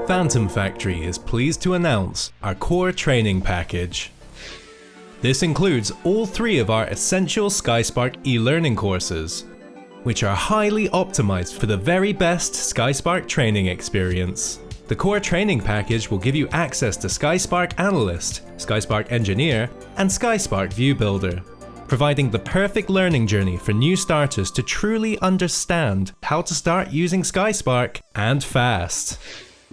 Phantom Factory is pleased to announce our core training package. This includes all 3 of our essential SkySpark e-learning courses, which are highly optimized for the very best SkySpark training experience. The core training package will give you access to SkySpark Analyst, SkySpark Engineer, and SkySpark View Builder, providing the perfect learning journey for new starters to truly understand how to start using SkySpark and fast.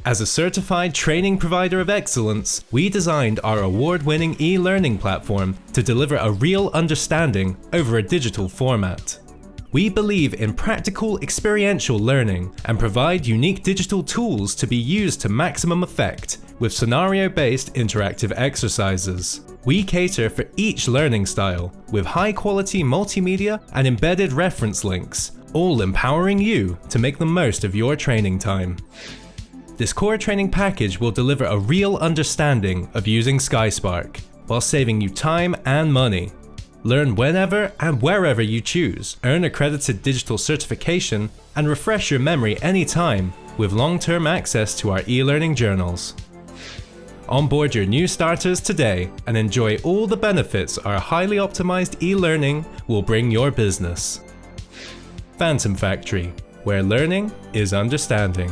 As a certified training provider of excellence, we designed our award-winning e-learning platform to deliver a real understanding over a digital format. We believe in practical experiential learning and provide unique digital tools to be used to maximum effect with scenario-based interactive exercises. We cater for each learning style with high-quality multimedia and embedded reference links, all empowering you to make the most of your training time. This core training package will deliver a real understanding of using SkySpark while saving you time and money. Learn whenever and wherever you choose, earn accredited digital certification, and refresh your memory anytime with long-term access to our e-learning journals. Onboard your new starters today and enjoy all the benefits our highly optimized e-learning will bring your business. Phantom Factory, where learning is understanding.